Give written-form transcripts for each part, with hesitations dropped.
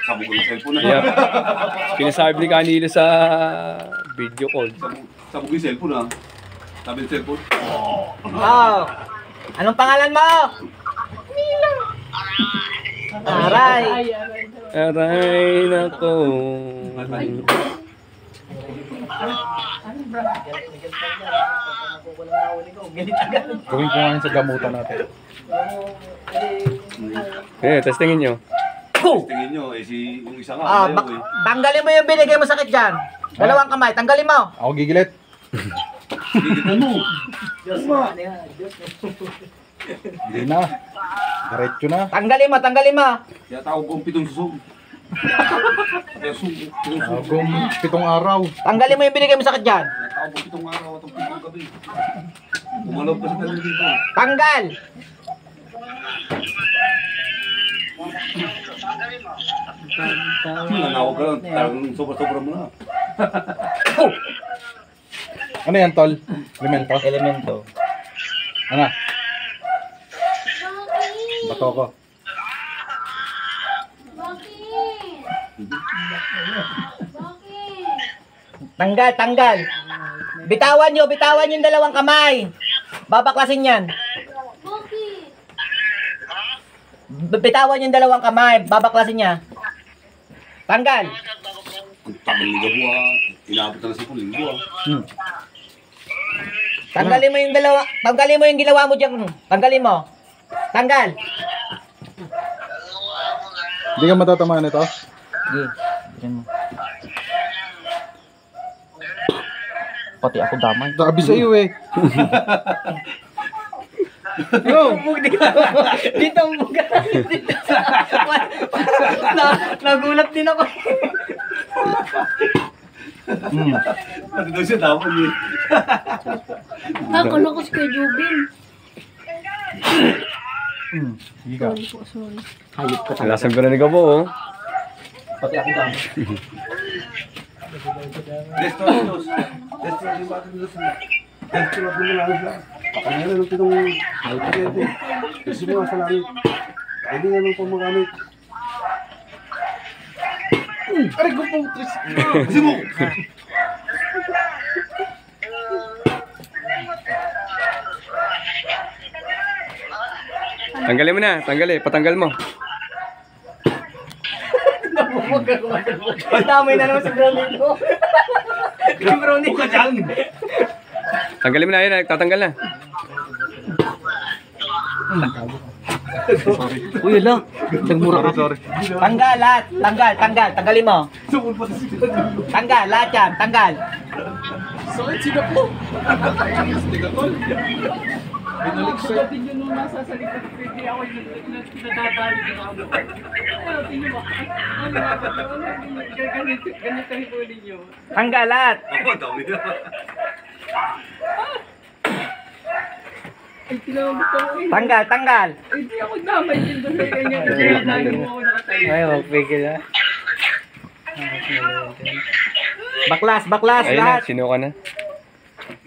Sabog yung cellphone na. Yeah. Pinasabi ni kanila sa video call. Sabog yung cellphone na. Sabi yung cellphone. Oh. Anong pangalan mo? Nilo. Aray. Aray nako. Gawin ko ngayon sa gamutan natin. Testingin nyo. Tingin nyo, yung isa nga. Tanggalin mo yung binigay mo sakit dyan. Dalawang kamay, tanggalin mo. Ako gigilit. Gigitan mo. Hindi na. Diretso na. Tanggalin mo, tanggalin mo. Kaya tawag kong pitong susog. Agong 7 araw. Tanggalin mo yung binigay mo sakit dyan. Kaya tawag kong pitong araw at pitong gabi. Umalaw pa sa kanil dito. Tanggal. Nanawag ka lang. Talagang sobra-sobra mo na. Ano yan, tol? Elemento? Elemento. Ano? Bato ko. Tanggal, tanggal. Bitawan yung dalawang kamay. Babaklasin yan. Bitawan yung dalawang kamay. Babaklasin niya. Tanggal. Kung tagal ni Gabo inabot na si Linggo Tanggalin mo yung dalawa. Tanggalin mo yung ginawa mo diyan. Tanggalin mo. Tanggal. Hindi ka matatamaan ito? Sige. Diyan mo. Pati ako damay. Sabi sa iyo eh. Yo, dito ang buga. Nagulat din ako. Pati daw siya dapat yun. Ako ko si Kuya Jubin. Sige ka. Hayop ka talaga. Lasang ko na ni Gabo, oh. Pati ako damay. Destro Dios. Destro Dios. Destro Dios. Pangalan ng pitong hayop. Kasi mo sa langit. Hindi nga nung pamagamit. Aray ko po, Tris. Kasi mo! Tanggalin mo na, patanggal mo. Damay na naman si Brownie ko. Si Brownie ko dyan. Tanggalin mo na, yun, tatanggal na. Uy, ala. Nagmura ka. Sorry. Tanggal lahat. Tanggal. Tanggalin mo. Tanggal lahat yan. Tanggal. Sakit sila po. Binalik sa atin yun nung nasa sa likod. Pwede ako yung nadadali ng ako. Ano, tingin mo? Ano nga ba? Ganito ang huli nyo. Tanggal lahat. Ako, dami na. Ay, tinawag ko eh. Tanggal. Hindi ako damay din doon sa kanya. Kaya lagi mo ako nakatayo. Ay, magpigil na. Baklas Ayun lahat. na, sino ka na?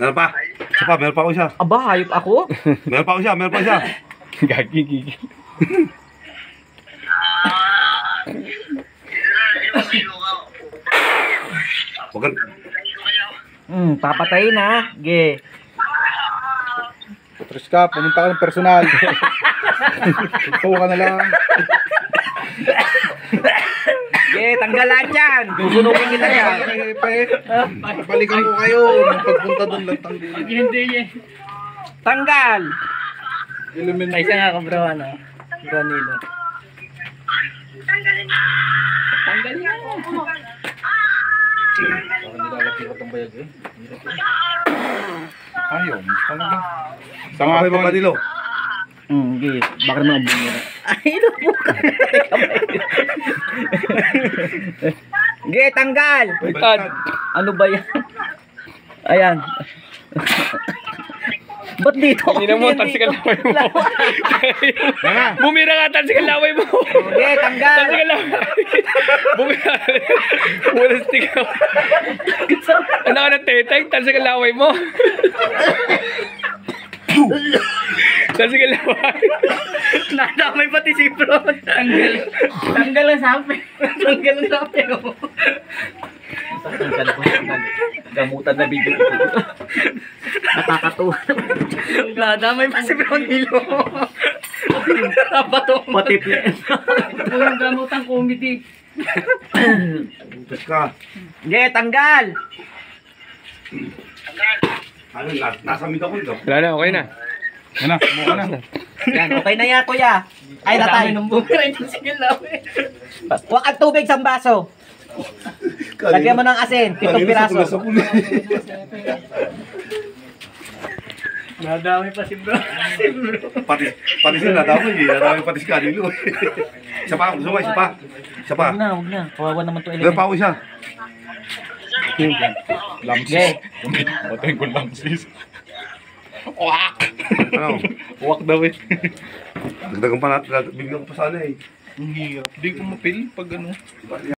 Meron pa. Isa pa, meron pa ako siya. Aba, hayop ako. Meron pa ako siya. Gigi. Huwag ka. Papatayin na. Ge. Tris ka, pumunta ka ng personal. Ito ka na lang. Ge, tanggal lahat yan. Susunugin kita yan. Balikan ko kayo. Pagpunta doon lang tanggal. Hindi eh. Tanggal. Elemento. Kaysa nga ka bro, ano? Bro Nilo. Tanggal yan. Parang nilalagyan ang bayag eh. Ayaw. Talaga. Sama kayo mga dilo. Ge. Bakit mga bumira? Ay, ito po ka. Ge, tanggal. Baliktad. Ano ba yan? Ayan. Ba't dito? Hindi na mo, tansikan laway mo. Bumira nga, tansikan laway mo. Ge, tanggal. Tansikan laway. Bumira. Bulastik ka. Ano ka ng teteng, tansikan laway mo. Kasi kalawa. Nadamay pati si Bro. Tanggal ang sapi. Tanggal ang sapi. Tanggal ko. Gamutan na video. Nakakatuwa. Nadamay pa si Bro Nilo. Bato. Pati play. Ito yung gamotang comedy. Tapos ka. Hindi, tanggal. Ano, nasa mid ako ito. Wala na, okay na. Yan na, mukha na. Yan, okay na yan, kuya. Ay, natay. Huwag ang tubig sa baso. Lagyan mo ng asin, 7 piraso. Nadami pa si Bro. Pati sila, nadamay eh. Nadamay pati si Kanilo. Isa pa, gusto mo, isa pa. Isa pa. Huwag na. Kawawa naman to Meron pa ako isa. Okay. Patayin ko lamsis. Ano? Uwak daw eh. Dagdagan pa natin. Bigyan ko pa sana eh. Ang hirap. Di ko mapil pag ano.